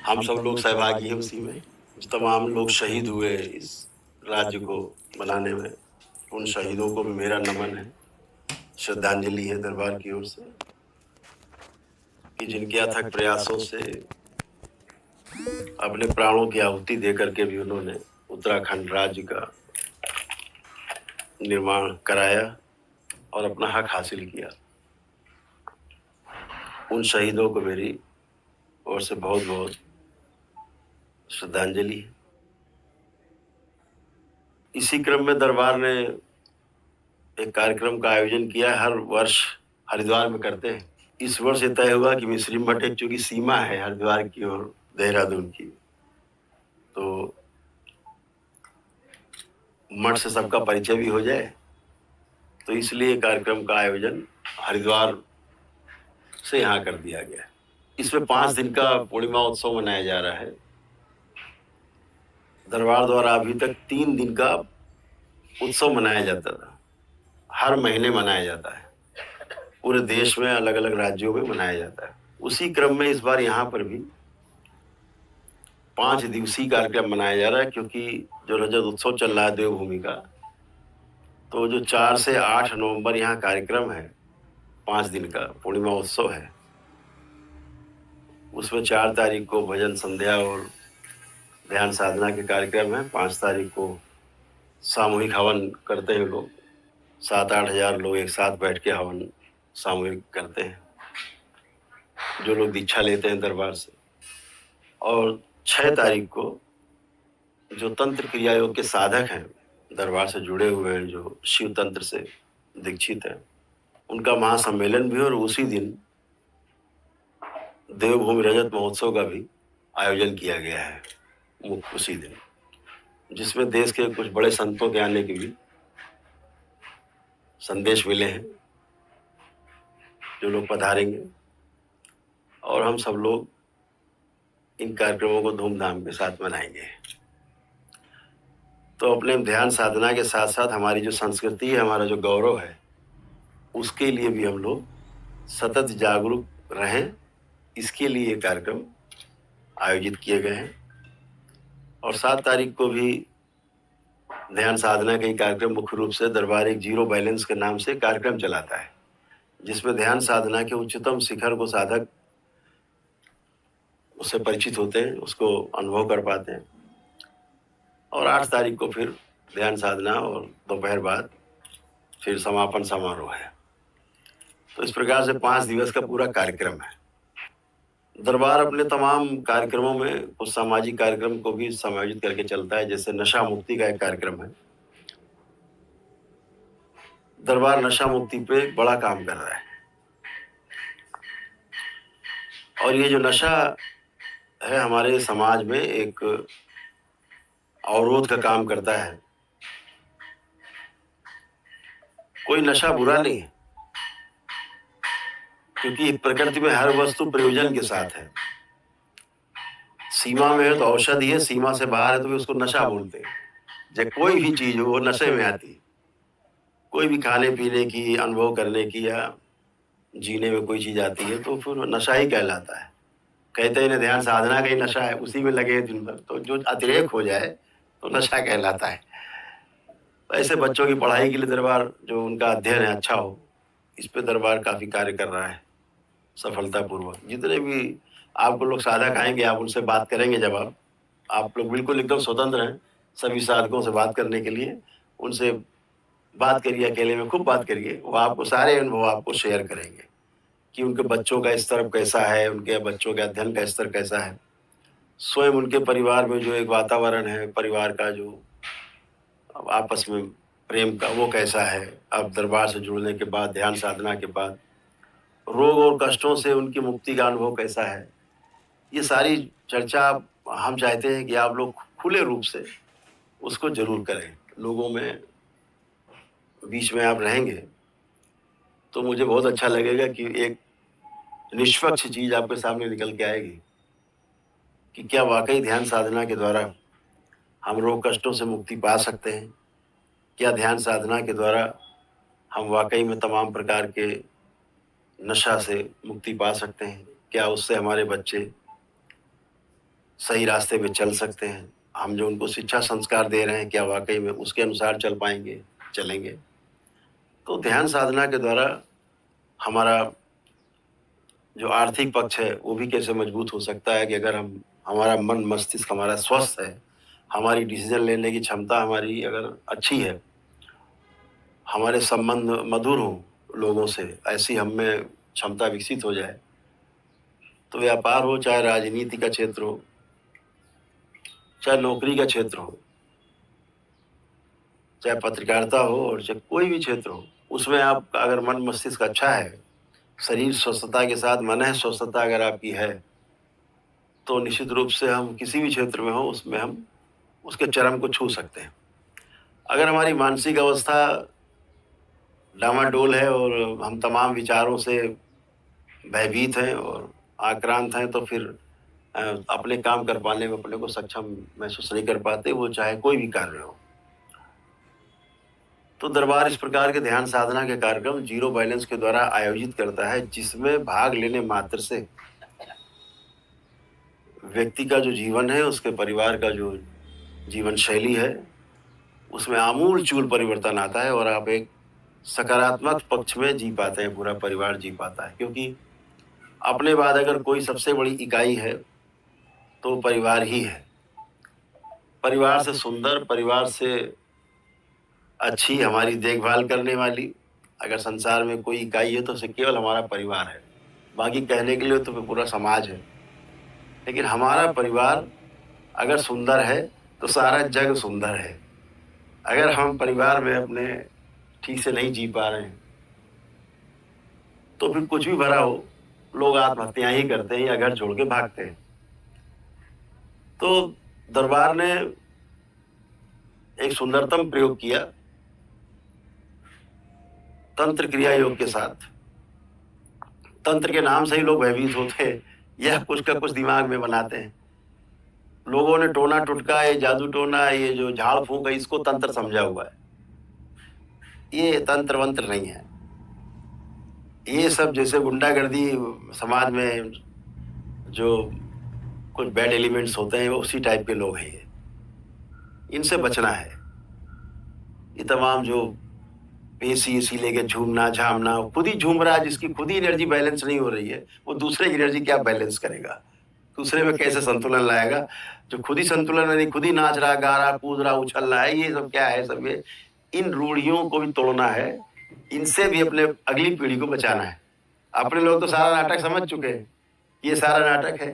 हम सब लोग सहभागी हैं उसी में। जो तमाम लोग शहीद हुए इस राज्य को बनाने में, उन शहीदों को भी मेरा नमन है, श्रद्धांजलि है दरबार की ओर से कि जिनके अथक प्रयासों से अपने प्राणों की आहुति दे करके भी उन्होंने उत्तराखंड राज्य का निर्माण कराया और अपना हक हासिल किया। उन शहीदों को मेरी ओर से बहुत बहुत श्रद्धांजलि है। इसी क्रम में दरबार ने एक कार्यक्रम का आयोजन किया है, हर वर्ष हरिद्वार में करते हैं। इस वर्ष ये तय हुआ कि मिस्री मठ एक चूंकि सीमा है हरिद्वार की और देहरादून की, तो मठ से सबका परिचय भी हो जाए, तो इसलिए कार्यक्रम का आयोजन हरिद्वार से यहाँ कर दिया गया है। इसमें 5 दिन का पूर्णिमा उत्सव मनाया जा रहा है। दरबार द्वारा अभी तक 3 दिन का उत्सव मनाया जाता था, हर महीने मनाया जाता है, पूरे देश में अलग अलग राज्यों में मनाया जाता है। उसी क्रम में इस बार यहाँ पर भी 5 दिवसीय कार्यक्रम मनाया जा रहा है, क्योंकि जो रजत उत्सव चल रहा है देवभूमि का, तो जो 4 से 8 नवंबर यहाँ कार्यक्रम है, 5 दिन का पूर्णिमा उत्सव है, उसमें 4 तारीख को भजन संध्या और ध्यान साधना के कार्यक्रम है। 5 तारीख को सामूहिक हवन करते हैं लोग, 7-8 हजार लोग एक साथ बैठ के हवन सामूहिक करते हैं, जो लोग दीक्षा लेते हैं दरबार से। और 6 तारीख को जो तंत्र क्रिया योग के साधक हैं, दरबार से जुड़े हुए हैं, जो शिव तंत्र से दीक्षित हैं, उनका महासम्मेलन भी, और उसी दिन देवभूमि रजत महोत्सव का भी आयोजन किया गया है उसी दिन, जिसमें देश के कुछ बड़े संतों के आने के भी संदेश मिले हैं, जो लोग पधारेंगे, और हम सब लोग इन कार्यक्रमों को धूमधाम के साथ मनाएंगे। तो अपने ध्यान साधना के साथ साथ हमारी जो संस्कृति है, हमारा जो गौरव है, उसके लिए भी हम लोग सतत जागरूक रहें, इसके लिए ये कार्यक्रम आयोजित किए गए हैं। और 7 तारीख को भी ध्यान साधना का कार्यक्रम मुख्य रूप से दरबार एक जीरो बैलेंस के नाम से कार्यक्रम चलाता है, जिसमें ध्यान साधना के उच्चतम शिखर को साधक उससे परिचित होते हैं, उसको अनुभव कर पाते हैं। और 8 तारीख को फिर ध्यान साधना और दोपहर बाद फिर समापन समारोह है। तो इस प्रकार से 5 दिवस का पूरा कार्यक्रम है। दरबार अपने तमाम कार्यक्रमों में कुछ सामाजिक कार्यक्रम को भी समायोजित करके चलता है, जैसे नशा मुक्ति का एक कार्यक्रम है। दरबार नशा मुक्ति पे बड़ा काम कर रहा है, और ये जो नशा है हमारे समाज में एक अवरोध का काम करता है। कोई नशा बुरा नहीं है, क्योंकि प्रकृति में हर वस्तु प्रयोजन के साथ है। सीमा में है तो औषधि है, सीमा से बाहर है तो भी उसको नशा बोलते हैं। जब कोई भी चीज हो वो नशे में आती है, कोई भी खाने पीने की, अनुभव करने की या जीने में कोई चीज आती है तो फिर नशा ही कहलाता है। कहते हैं ना, ध्यान साधना का ही नशा है, उसी में लगे दिन भर, तो जो अतिरेक हो जाए तो नशा कहलाता है। तो ऐसे बच्चों की पढ़ाई के लिए दरबार, जो उनका अध्ययन है अच्छा हो, इस पे दरबार काफी कार्य कर रहा है सफलतापूर्वक। जितने भी आपको लोग साधक आएंगे, आप उनसे बात करेंगे, जब आप लोग बिल्कुल एकदम स्वतंत्र हैं सभी साधकों से बात करने के लिए। उनसे बात करिए, अकेले में खूब बात करिए, वो आपको सारे अनुभव आपको शेयर करेंगे कि उनके बच्चों का स्तर कैसा है, उनके बच्चों के अध्ययन का स्तर कैसा है, स्वयं उनके परिवार में जो एक वातावरण है, परिवार का जो आपस में प्रेम का, वो कैसा है। अब दरबार से जुड़ने के बाद, ध्यान साधना के बाद, रोग और कष्टों से उनकी मुक्ति का अनुभव कैसा है, ये सारी चर्चा हम चाहते हैं कि आप लोग खुले रूप से उसको जरूर करें। लोगों में बीच में आप रहेंगे तो मुझे बहुत अच्छा लगेगा कि एक निष्पक्ष चीज आपके सामने निकल के आएगी कि क्या वाकई ध्यान साधना के द्वारा हम रोग कष्टों से मुक्ति पा सकते हैं। क्या ध्यान साधना के द्वारा हम वाकई में तमाम प्रकार के नशा से मुक्ति पा सकते हैं। क्या उससे हमारे बच्चे सही रास्ते पे चल सकते हैं। हम जो उनको शिक्षा संस्कार दे रहे हैं क्या वाकई में उसके अनुसार चल पाएंगे, चलेंगे। तो ध्यान साधना के द्वारा हमारा जो आर्थिक पक्ष है वो भी कैसे मजबूत हो सकता है कि अगर हम हमारा मन मस्तिष्क हमारा स्वस्थ है, हमारी डिसीजन लेने की क्षमता हमारी अगर अच्छी है, हमारे संबंध मधुर हों लोगों से, ऐसी हम में क्षमता विकसित हो जाए, तो व्यापार हो, चाहे राजनीति का क्षेत्र हो, चाहे नौकरी का क्षेत्र हो, चाहे पत्रकारिता हो और चाहे कोई भी क्षेत्र हो, उसमें आपका अगर मन मस्तिष्क अच्छा है, शरीर स्वस्थता के साथ मन स्वस्थता अगर आपकी है, तो निश्चित रूप से हम किसी भी क्षेत्र में हो उसमें हम उसके चरम को छू सकते हैं। अगर हमारी मानसिक अवस्था डामाडोल है और हम तमाम विचारों से भयभीत हैं और आक्रांत हैं, तो फिर अपने काम कर पाने में अपने को सक्षम महसूस नहीं कर पाते, वो चाहे कोई भी कार्य हो। तो दरबार इस प्रकार के ध्यान साधना के कार्यक्रम जीरो बैलेंस के द्वारा आयोजित करता है, जिसमें भाग लेने मात्र से व्यक्ति का जो जीवन है, उसके परिवार का जो जीवन शैली है, उसमें आमूल चूल परिवर्तन आता है और आप एक सकारात्मक पक्ष में जी पाते हैं, पूरा परिवार जी पाता है। क्योंकि अपने बाद अगर कोई सबसे बड़ी इकाई है तो परिवार ही है। परिवार से सुंदर, परिवार से अच्छी हमारी देखभाल करने वाली अगर संसार में कोई इकाई है तो उसे केवल हमारा परिवार है। बाकी कहने के लिए तो पूरा समाज है, लेकिन हमारा परिवार अगर सुंदर है तो सारा जग सुंदर है। अगर हम परिवार में अपने ठीक से नहीं जी पा रहे हैं तो फिर कुछ भी भरा हो, लोग आत्महत्या ही करते हैं या घर छोड़ के भागते हैं। तो दरबार ने एक सुंदरतम प्रयोग किया तंत्र क्रिया योग के साथ। तंत्र के नाम से ही लोग भयभीत होते हैं, यह कुछ का कुछ दिमाग में बनाते हैं। लोगों ने टोना टुटका, ये जादू टोना, ये जो झाड़ फूंक है, इसको तंत्र समझा हुआ है। ये तंत्र वंत्र नहीं है। ये सब जैसे गुंडागर्दी समाज में जो कुछ बैड एलिमेंट्स होते हैं, वो उसी टाइप के लोग हैं। ये इनसे बचना है। ये तमाम जो पेशी इसी लेके झूमना झामना, खुद ही झूम रहा है, जिसकी खुद ही एनर्जी बैलेंस नहीं हो रही है, वो दूसरे की एनर्जी क्या बैलेंस करेगा, दूसरे में कैसे संतुलन लाएगा। जो खुद ही संतुलन नहीं, खुद ही नाच रहा, गा रहा, कूद रहा, उछल रहा है, ये सब क्या है? सब ये इन रूढ़ियों को भी तोड़ना है, इनसे भी अपने अगली पीढ़ी को बचाना है। अपने लोग तो सारा नाटक समझ चुके हैं, ये सारा नाटक है,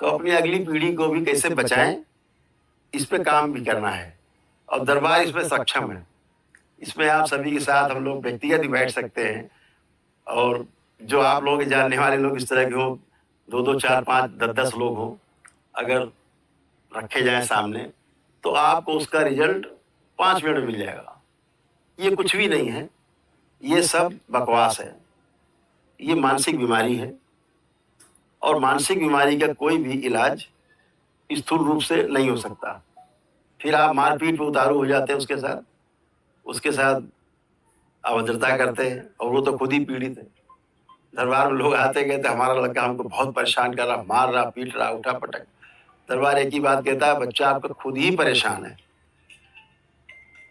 तो अपनी अगली पीढ़ी को भी कैसे बचाएं, इस पे काम भी करना है। और दरबार इसमें सक्षम है। इसमें आप सभी के साथ हम लोग व्यक्तिगत भी बैठ सकते हैं, और जो आप लोग जानने वाले लोग इस तरह के हो, 2-2, 4-5, 10-10 लोग हो, अगर रखे जाए सामने, तो आपको उसका रिजल्ट 5 मिनट में मिल जाएगा। ये कुछ भी नहीं है, ये सब बकवास है। ये मानसिक बीमारी है, और मानसिक बीमारी का कोई भी इलाज स्थूल रूप से नहीं हो सकता। फिर आप मारपीट पे उतारू हो जाते हैं उसके साथ अभद्रता करते हैं, और वो तो खुद ही पीड़ित है। दरबार में लोग आते कहते हमारा लड़का हमको बहुत परेशान कर रहा, मार रहा, पीट रहा, उठा पटक। दरबार एक ही बात कहता है, बच्चा आपका खुद ही परेशान है,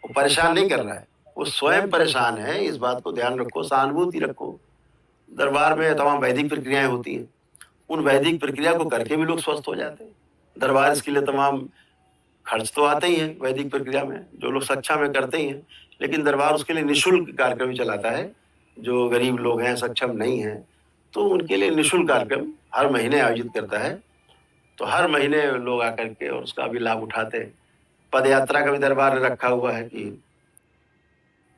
वो परेशान नहीं कर रहा है, वो स्वयं परेशान है। इस बात को ध्यान रखो, सहानुभूति रखो। दरबार में तमाम वैदिक प्रक्रियाएं होती हैं, उन वैदिक प्रक्रिया को करके भी लोग स्वस्थ हो जाते हैं। दरबार इसके लिए तमाम खर्च तो आते ही हैं वैदिक प्रक्रिया में, जो लोग सक्षम में करते ही हैं, लेकिन दरबार उसके लिए निःशुल्क कार्यक्रम भी चलाता है। जो गरीब लोग हैं, सक्षम नहीं हैं, तो उनके लिए निःशुल्क कार्यक्रम हर महीने आयोजित करता है। तो हर महीने लोग आकर के और उसका भी लाभ उठाते हैं। पद यात्रा का भी दरबार ने रखा हुआ है कि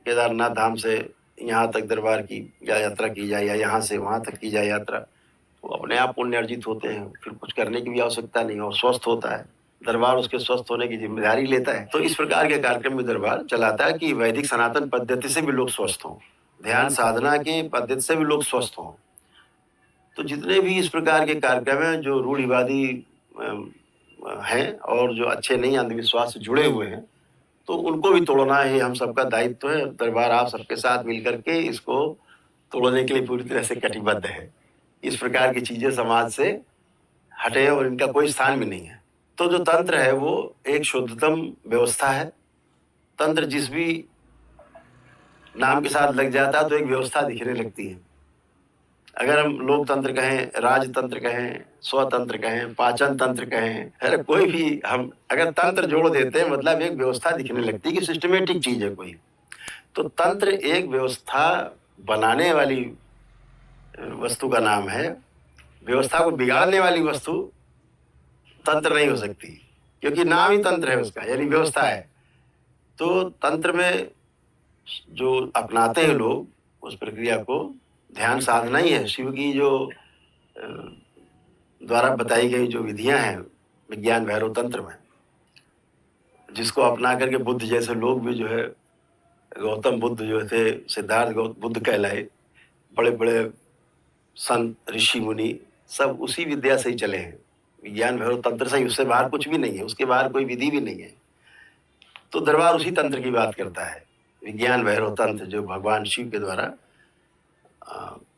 केदारनाथ धाम से यहाँ तक दरबार की या यात्रा की जाए, या यहाँ से वहाँ तक की जाए यात्रा, तो अपने आप पुण्य अर्जित होते हैं, फिर कुछ करने की भी आवश्यकता नहीं, और स्वस्थ होता है। दरबार उसके स्वस्थ होने की जिम्मेदारी लेता है। तो इस प्रकार के कार्यक्रम में दरबार चलाता है कि वैदिक सनातन पद्धति से भी लोग स्वस्थ हों, ध्यान साधना की पद्धति से भी लोग स्वस्थ हों। तो जितने भी इस प्रकार के कार्यक्रम हैं जो रूढ़िवादी हैं और जो अच्छे नहीं, अंधविश्वास से जुड़े हुए हैं, तो उनको भी तोड़ना ही हम सबका दायित्व है। दरबार आप सबके साथ मिलकर के इसको तोड़ने के लिए पूरी तरह से कटिबद्ध है। इस प्रकार की चीजें समाज से हटे और इनका कोई स्थान भी नहीं है। तो जो तंत्र है वो एक शुद्धतम व्यवस्था है। तंत्र जिस भी नाम के साथ लग जाता है तो एक व्यवस्था दिखने लगती है। अगर हम लोकतंत्र कहें, राजतंत्र कहें, स्वतंत्र कहें, पाचन तंत्र कहें, अरे कोई भी हम अगर तंत्र जोड़ देते हैं मतलब एक व्यवस्था दिखने लगती है कि सिस्टमेटिक चीज है कोई। तो तंत्र एक व्यवस्था बनाने वाली वस्तु का नाम है। व्यवस्था को बिगाड़ने वाली वस्तु तंत्र नहीं हो सकती, क्योंकि नाम ही तंत्र है उसका, यानी व्यवस्था है। तो तंत्र में जो अपनाते हैं लोग उस प्रक्रिया को ध्यान साधना ही है। शिव की जो द्वारा बताई गई जो विधियां हैं विज्ञान भैरव तंत्र में, जिसको अपना करके बुद्ध जैसे लोग भी जो है, गौतम बुद्ध जो थे, सिद्धार्थ बुद्ध कहलाए, बड़े बड़े संत ऋषि मुनि सब उसी विद्या से ही चले हैं। विज्ञान भैरव तंत्र से ही, उससे बाहर कुछ भी नहीं है, उसके बाहर कोई विधि भी नहीं है। तो दरबार उसी तंत्र की बात करता है, विज्ञान भैरव तंत्र जो भगवान शिव के द्वारा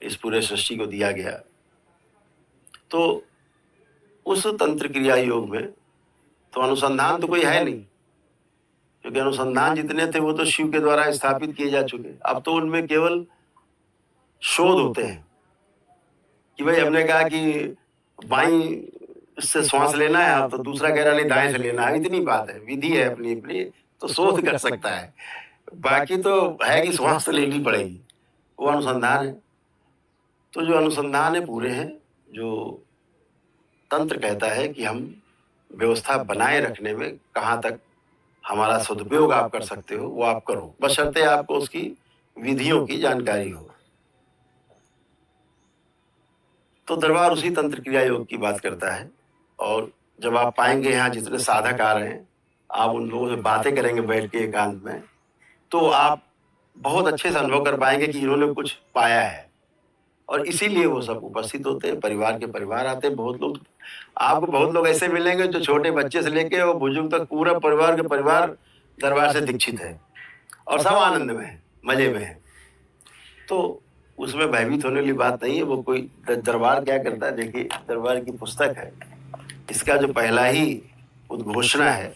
इस पूरे सृष्टि को दिया गया। तो उस तंत्र क्रिया योग में तो अनुसंधान तो कोई है नहीं, क्योंकि अनुसंधान जितने थे वो तो शिव के द्वारा स्थापित किए जा चुके। अब तो उनमें केवल शोध होते हैं कि भाई हमने कहा कि बाई से श्वास लेना है, अब तो दूसरा कह रहा नहीं दाएं से लेना है। इतनी बात है, विधि है अपनी अपनी, तो शोध कर सकता है। बाकी तो है कि श्वास तो लेनी पड़ेगी, वो अनुसंधान है। तो जो अनुसंधान है पूरे हैं, जो तंत्र कहता है कि हम व्यवस्था बनाए रखने में कहाँ तक हमारा सदुपयोग आप कर सकते हो वो आप करो, बशर्ते आपको उसकी विधियों की जानकारी हो। तो दरबार उसी तंत्र क्रिया योग की बात करता है। और जब आप पाएंगे यहाँ जितने साधक आ रहे हैं, आप उन लोगों से बातें करेंगे बैठ के एकांत में, तो आप बहुत अच्छे से अनुभव कर पाएंगे कि इन्होंने कुछ पाया है। और इसीलिए वो सब उपस्थित होते हैं, परिवार के परिवार आते हैं। बहुत लोग, आपको बहुत लोग ऐसे मिलेंगे जो छोटे बच्चे से लेके और बुजुर्ग तक पूरा परिवार के परिवार दरबार से दीक्षित है और सब आनंद में है, मजे में है। तो उसमें भयभीत होने वाली बात नहीं है। वो कोई दरबार क्या करता है, देखिए दरबार की पुस्तक है, इसका जो पहला ही उद्घोषणा है,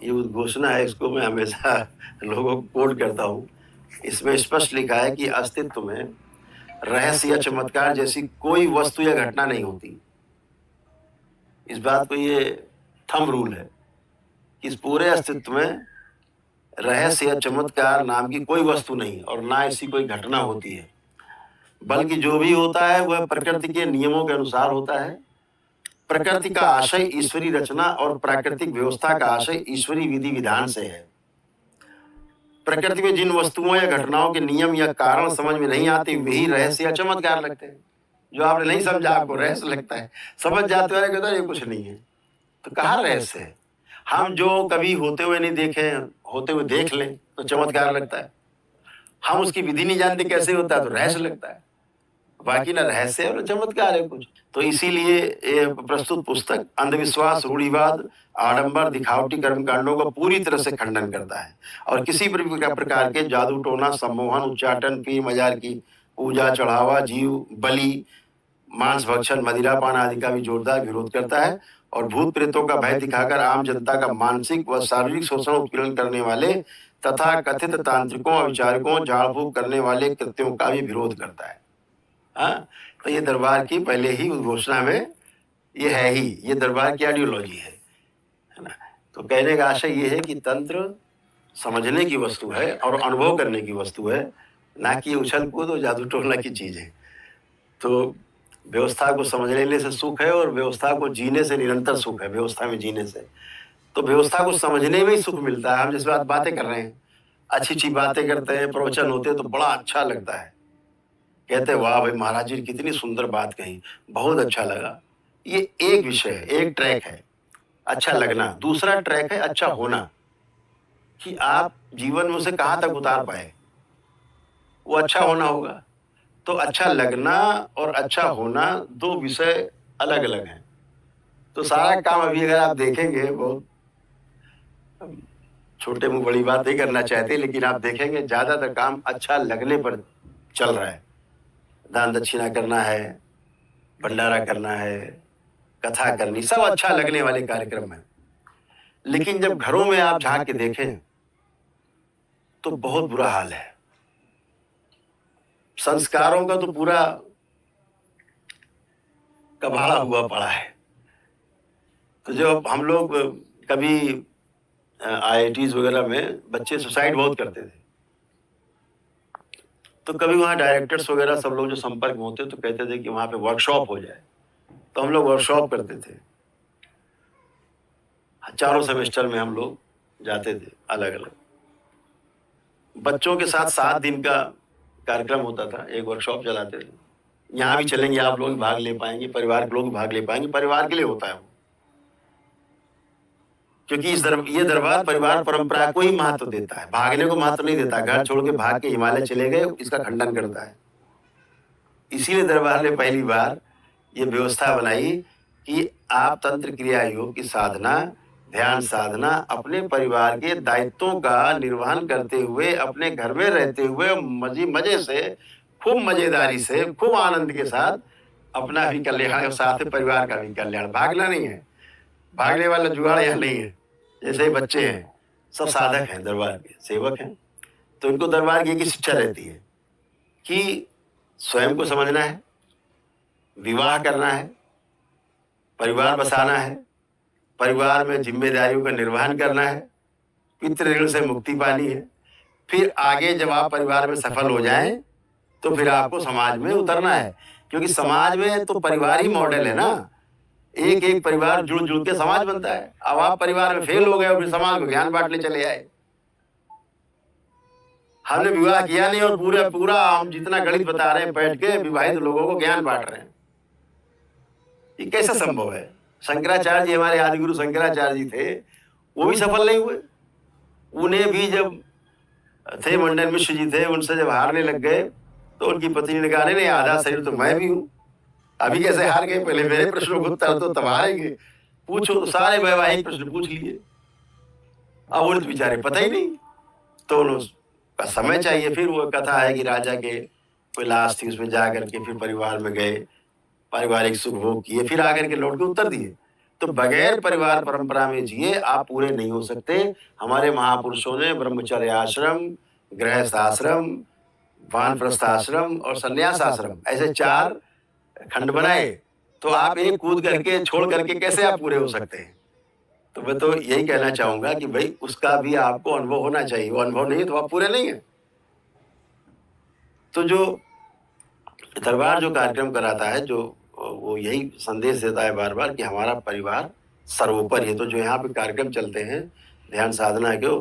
ये उद्घोषणा है, इसको मैं हमेशा लोगों को कोट करता हूँ। इसमें स्पष्ट लिखा है कि अस्तित्व में रहस्य या चमत्कार जैसी कोई वस्तु या घटना नहीं होती। इस बात को ये थंब रूल है कि इस पूरे अस्तित्व में रहस्य या चमत्कार नाम की कोई वस्तु नहीं और ना ऐसी कोई घटना होती है, बल्कि जो भी होता है वह प्रकृति के नियमों के अनुसार होता है। प्रकृति का आशय ईश्वरी रचना और प्राकृतिक व्यवस्था का आशय ईश्वरी विधि विधान से है। प्रकृति में जिन वस्तुओं या घटनाओं के नियम या कारण समझ में नहीं आते वही रहस्य या चमत्कार लगते हैं। जो आपने नहीं समझा आपको रहस्य लगता है, समझ जाते हो कहता है ये कुछ नहीं है, तो कहाँ रहस्य है। हम जो कभी होते हुए नहीं देखे, होते हुए देख लें तो चमत्कार लगता है। हम उसकी विधि नहीं जानते कैसे होता है तो रहस्य लगता है। बाकी ना रहस्य है ना चमत्कार है कुछ। तो इसीलिए ये प्रस्तुत पुस्तक अंधविश्वास, रूढ़िवाद, आडंबर, दिखावटी कर्मकांडों का पूरी तरह से खंडन करता है और किसी प्रकार के जादू टोना, सम्मोहन, उच्चाटन, पीर मजार की पूजा, चढ़ावा, जीव बलि, मांस भक्षण, मदिरापान आदि का भी जोरदार विरोध करता है और भूत प्रेतों का भय दिखाकर आम जनता का मानसिक व शारीरिक शोषण उत्पीड़न करने वाले तथा कथित तांत्रिकों, अविचारकों, झाड़ फूक करने वाले कृत्यों का भी विरोध करता है। हाँ, तो ये दरबार की पहले ही घोषणा में ये है ही, ये दरबार की आइडियोलॉजी है ना। तो कहने का आशय ये है कि तंत्र समझने की वस्तु है और अनुभव करने की वस्तु है, ना कि उछल कूद और जादू टोना की चीज है। तो व्यवस्था को समझ लेने से सुख है और व्यवस्था को जीने से निरंतर सुख है, व्यवस्था में जीने से। तो व्यवस्था को समझने में ही सुख मिलता है। हम जिस बात बातें कर रहे हैं, अच्छी अच्छी बातें करते हैं, प्रवचन होते हैं तो बड़ा अच्छा लगता है, कहते हैं वाह भाई महाराज जी कितनी सुंदर बात कही, बहुत अच्छा लगा। ये एक विषय है, एक ट्रैक है अच्छा लगना, दूसरा ट्रैक है अच्छा होना, कि आप जीवन में उसे कहाँ तक उतार पाए, वो अच्छा होना होगा। तो अच्छा लगना और अच्छा होना दो विषय अलग अलग हैं। तो सारा काम अभी अगर आप देखेंगे, बहुत छोटे मुंह बड़ी बात नहीं करना चाहते, लेकिन आप देखेंगे ज्यादातर काम अच्छा लगने पर चल रहा है। दान दक्षिणा करना है, भंडारा करना है, कथा करनी, सब अच्छा लगने वाले कार्यक्रम हैं। लेकिन जब घरों में आप झांक के देखें तो बहुत बुरा हाल है। संस्कारों का तो पूरा कबाड़ा हुआ पड़ा है। तो जब हम लोग कभी IITs वगैरह में बच्चे सुसाइड बहुत करते थे, तो कभी वहाँ डायरेक्टर्स वगैरह सब लोग जो संपर्क में होते तो कहते थे कि वहाँ पे वर्कशॉप हो जाए, तो हम लोग वर्कशॉप करते थे। चारों सेमेस्टर में हम लोग जाते थे अलग अलग। बच्चों के साथ 7 दिन का कार्यक्रम होता था, एक वर्कशॉप चलाते थे। यहाँ भी चलेंगे, आप लोग भाग ले पाएंगे, परिवार के लोग भाग ले पाएंगे, परिवार के लिए होता है वो। क्योंकि ये दरबार परिवार परंपरा को ही महत्व देता है, भागने को महत्व नहीं देता। घर छोड़ के भाग के हिमालय चले गए, इसका खंडन करता है। इसीलिए दरबार ने पहली बार ये व्यवस्था बनाई कि आप तंत्र क्रिया योग की साधना, ध्यान साधना अपने परिवार के दायित्वों का निर्वहन करते हुए, अपने घर में रहते हुए मजे से, खूब मजेदारी से, खूब आनंद के साथ अपना भी कल्याण और साथ में परिवार का भी कल्याण। भागना नहीं है, भागने वाला जुगाड़ यहाँ नहीं है। जैसे ही बच्चे हैं सब साधक हैं, दरबार के सेवक हैं, तो इनको दरबार की एक शिक्षा रहती है कि स्वयं को समझना है, विवाह करना है, परिवार बसाना है, परिवार में जिम्मेदारियों का निर्वहन करना है, पितृ ऋण से मुक्ति पानी है। फिर आगे जब आप परिवार में सफल हो जाएं तो फिर आपको समाज में उतरना है, क्योंकि समाज में तो परिवार ही मॉडल है ना। एक एक परिवार जुड़ जुड़ के समाज बनता है। अब आप परिवार में फेल हो गए और फिर समाज को ज्ञान बांटने चले आए। हमने विवाह किया नहीं और पूरा हम जितना गणित बता रहे हैं बैठ के विवाहित लोगों को ज्ञान बांट रहे हैं, ये कैसा संभव है? शंकराचार्य जी, हमारे आदि गुरु शंकराचार्य जी थे, वो भी सफल नहीं हुए। उन्हें भी जब थे मंडन मिश्र जी थे, उनसे जब हारने लग गए तो उनकी पत्नी ने कहा नहीं, आधा शरीर तो मैं भी हूँ, अभी कैसे हार गए? पहले मेरे प्रश्नों को उत्तर तो तब हारेंगे, पूछो। तो सारे वैवाहिक प्रश्न पूछ लिए। अब उन्हें बेचारे पता ही नहीं, तो उनका समय चाहिए। फिर वो कथा है कि राजा के कोई लाश थी, उसमें जा करके फिर परिवार में गए, पारिवारिक सुख भोग किए, फिर आकर के लौट के उत्तर दिए। तो बगैर परिवार परंपरा में जिए आप पूरे नहीं हो सकते। हमारे महापुरुषों ने ब्रह्मचर्य आश्रम, गृहस्थ आश्रम, वानप्रस्थ आश्रम और संन्यास आश्रम, ऐसे 4 खंड बनाए। तो आप एक कूद करके छोड़ करके कैसे आप पूरे हो सकते हैं? तो मैं तो यही कहना चाहूंगा कि भाई उसका भी आपको अनुभव होना चाहिए। वो अनुभव नहीं है तो आप पूरे नहीं है। तो जो दरबार जो कार्यक्रम कराता है, जो वो यही संदेश देता है बार बार कि हमारा परिवार सर्वोपरि है। तो जो यहाँ पे कार्यक्रम चलते हैं ध्यान साधना के,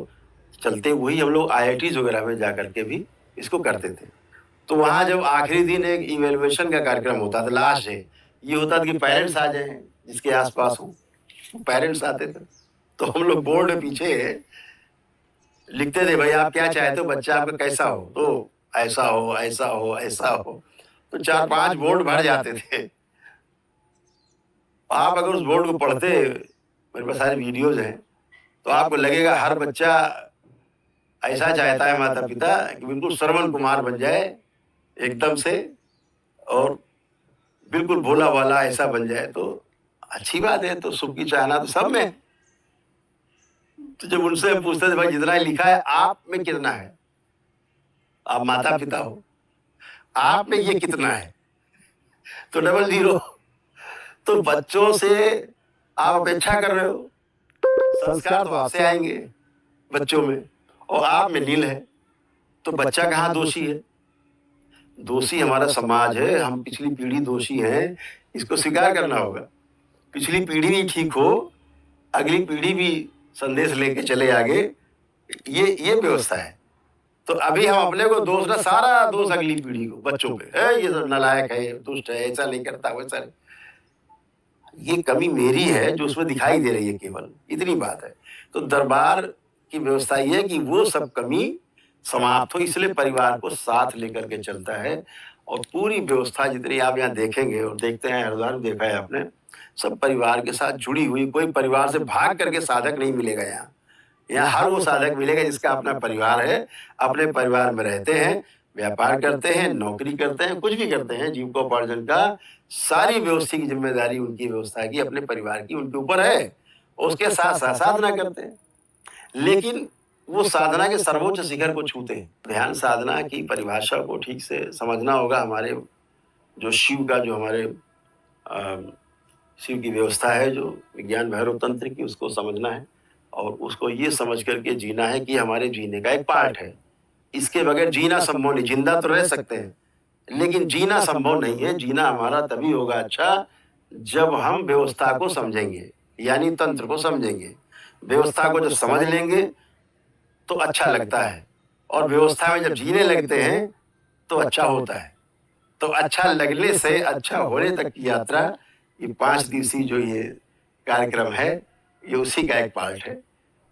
चलते वही हम लोग IITs वगैरह में जा करके भी इसको करते थे। तो वहाँ जब आखिरी दिन एक इवेल्युएशन का कार्यक्रम होता था, लास्ट है, ये होता था कि पेरेंट्स आ जाएं जिसके आसपास हो, पेरेंट्स आते थे। तो हम लोग बोर्ड में पीछे लिखते थे, भाई आप क्या चाहते हो बच्चा आपका कैसा हो? तो ऐसा हो, ऐसा हो, ऐसा हो। तो 4-5 बोर्ड भर जाते थे। आप अगर उस बोर्ड को पढ़ते, मेरे पास सारे वीडियोज हैं, तो आपको लगेगा हर बच्चा ऐसा चाहता है माता पिता कि बिल्कुल श्रवण कुमार बन जाए एकदम से, और बिल्कुल भोला वाला ऐसा बन जाए। तो अच्छी बात है, तो सुख की चाहना तो सब में। तो जब उनसे पूछते थे, भाई जितना लिखा है आप में कितना है? आप माता पिता हो, आप में ये कितना है? तो 00। तो बच्चों से आप अपेक्षा कर रहे हो, संस्कार तो आपसे आएंगे बच्चों में, और आप में नील है। तो बच्चा कहाँ दोषी है? दोषी हमारा समाज है, हम पिछली पीढ़ी दोषी हैं, इसको स्वीकार करना होगा। पिछली पीढ़ी भी ठीक हो, अगली पीढ़ी भी संदेश लेके चले आगे, ये व्यवस्था है। तो अभी हम अपने को दोष ना, सारा दोष अगली पीढ़ी को, बच्चों पे है, ये तो नालायक है, दुष्ट है, ऐसा नहीं करता, वैसा नहीं। ये कमी मेरी है जो उसमें दिखाई दे रही है, केवल इतनी बात है। तो दरबार की व्यवस्था ये है कि वो सब कमी समाप्त हो, इसलिए परिवार को साथ लेकर के चलता है। और पूरी व्यवस्था जितनी आप यहाँ देखेंगे और देखते हैं, हरिद्वार में देखा है आपने, सब परिवार के साथ जुड़ी हुई। कोई परिवार से भाग करके साधक नहीं मिलेगा यहाँ। यहाँ हर वो साधक मिलेगा जिसका अपना परिवार है, अपने परिवार में रहते हैं, व्यापार करते हैं, नौकरी करते हैं, कुछ भी करते हैं, जीविकोपार्जन का सारी व्यवस्थित जिम्मेदारी उनकी, व्यवस्था की, अपने परिवार की उनके ऊपर है। उसके साथ साथ साधना करते हैं, लेकिन वो साधना के सर्वोच्च शिखर को छूते हैं। ध्यान साधना की परिभाषा को ठीक से समझना होगा। हमारे जो शिव का, जो हमारे शिव की व्यवस्था है, जो विज्ञान भैरव तंत्र की, उसको समझना है और उसको ये समझ करके जीना है कि हमारे जीने का एक पार्ट है। इसके बगैर जीना संभव नहीं। जिंदा तो रह सकते हैं, लेकिन जीना संभव नहीं है। जीना हमारा तभी होगा अच्छा जब हम व्यवस्था को समझेंगे, यानी तंत्र को समझेंगे। व्यवस्था को जब समझ लेंगे तो अच्छा लगता है, और व्यवस्था में जब जीने लगते हैं तो अच्छा होता है। तो अच्छा लगने से अच्छा होने तक की यात्रा, ये 5 दिवसीय जो ये कार्यक्रम है, ये उसी का एक पार्ट है।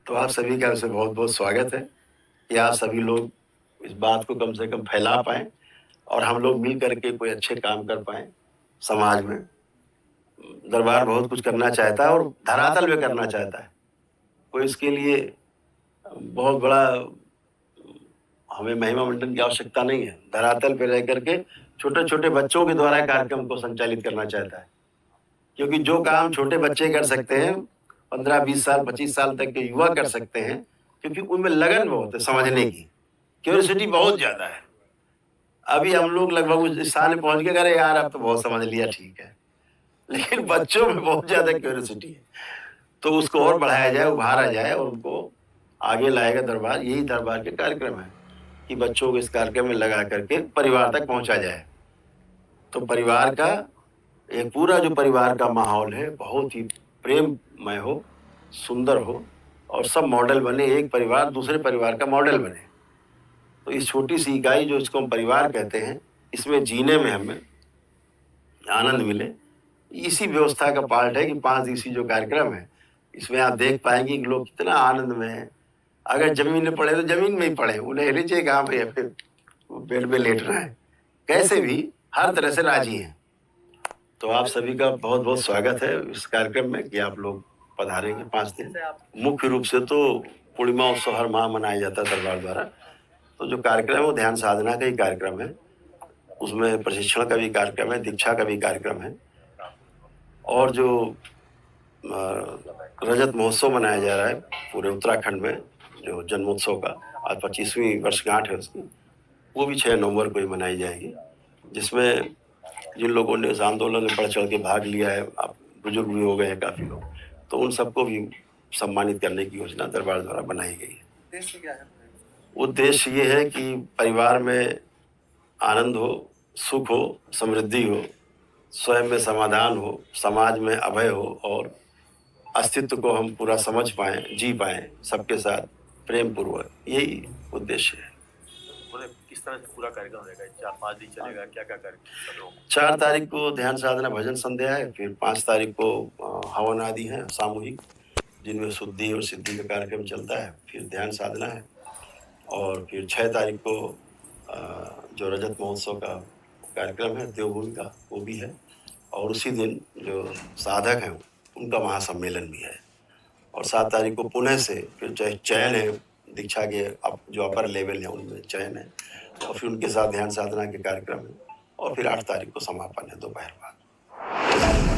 तो आप सभी का उससे बहुत बहुत स्वागत है कि आप सभी लोग इस बात को कम से कम फैला पाएं और हम लोग मिल करके कोई अच्छे काम कर पाएं समाज में। दरबार बहुत कुछ करना चाहता है और धरातल में करना चाहता है। कोई इसके लिए बहुत बड़ा हमें महिमा मंडन की आवश्यकता नहीं है। धरातल पे रह करके छोटे छोटे बच्चों के द्वारा कार्यक्रम को संचालित करना चाहता है, क्योंकि जो काम छोटे बच्चे कर सकते हैं, 15-20 साल 25 साल तक के युवा कर सकते हैं, क्योंकि उनमें लगन बहुत है समझने की, क्यूरियोसिटी बहुत ज्यादा है। अभी हम लोग लगभग उस स्थान में पहुंच गए, अरे यार अब तो बहुत समझ लिया, ठीक है, लेकिन बच्चों में बहुत ज्यादा क्यूरियोसिटी है। तो उसको और बढ़ाया जाए, उभारा जाए और उनको आगे लाएगा दरबार। यही दरबार के कार्यक्रम है कि बच्चों को इस कार्यक्रम में लगा करके परिवार तक पहुंचा जाए। तो परिवार का एक पूरा जो परिवार का माहौल है बहुत ही प्रेममय हो, सुंदर हो, और सब मॉडल बने, एक परिवार दूसरे परिवार का मॉडल बने। तो इस छोटी सी इकाई जो इसको हम परिवार कहते हैं, इसमें जीने में हमें आनंद मिले, इसी व्यवस्था का पार्ट है कि 5 दिवसीय जो कार्यक्रम है, इसमें आप देख पाएंगे कि लोग कितना आनंद में हैं। अगर जमीन में पड़े तो जमीन में ही पड़े, उन्हें नीचे कहाँ पे है, फिर बेड में लेटना है, कैसे भी हर तरह से राजी हैं। तो आप सभी का बहुत बहुत स्वागत है इस कार्यक्रम में कि आप लोग पधारेंगे 5 दिन। मुख्य रूप से तो पूर्णिमा उत्सव हर माह मनाया जाता है दरबार द्वारा। तो जो कार्यक्रम है वो ध्यान साधना का ही कार्यक्रम है, उसमें प्रशिक्षण का भी कार्यक्रम है, दीक्षा का भी कार्यक्रम है, और जो रजत महोत्सव मनाया जा रहा है पूरे उत्तराखंड में, जो जन्मोत्सव का आज 25वीं वर्षगांठ है उसकी, वो भी 6 नवंबर को ही मनाई जाएगी, जिसमें जिन लोगों ने इस आंदोलन में बढ़ चढ़ के भाग लिया है, आप बुजुर्ग भी हो गए हैं काफ़ी लोग, तो उन सबको भी सम्मानित करने की योजना दरबार द्वारा बनाई गई है। उद्देश्य क्या है? उद्देश्य ये है कि परिवार में आनंद हो, सुख हो, समृद्धि हो, स्वयं में समाधान हो, समाज में अभय हो, और अस्तित्व को हम पूरा समझ पाएं, जी पाएं सबके साथ प्रेम पूर्वक, यही उद्देश्य है। किस तरह से पूरा कार्यक्रम रहेगा? 4-5 दिन चलेगा, क्या-क्या कार्यक्रम? 4 तारीख को ध्यान साधना भजन संध्या है, फिर 5 तारीख को हवन आदि है सामूहिक, जिनमें शुद्धि और सिद्धि का कार्यक्रम चलता है, फिर ध्यान साधना है, और फिर 6 तारीख को जो रजत महोत्सव का कार्यक्रम है देवभूमि का, वो भी है, और उसी दिन जो साधक हैं उनका महासम्मेलन भी है, और 7 तारीख को पुनः से फिर चयन है दीक्षा के जो अपर लेवल है उनमें चयन है, और फिर उनके साथ ध्यान साधना के कार्यक्रम है, और फिर 8 तारीख को समापन है दोपहर बाद।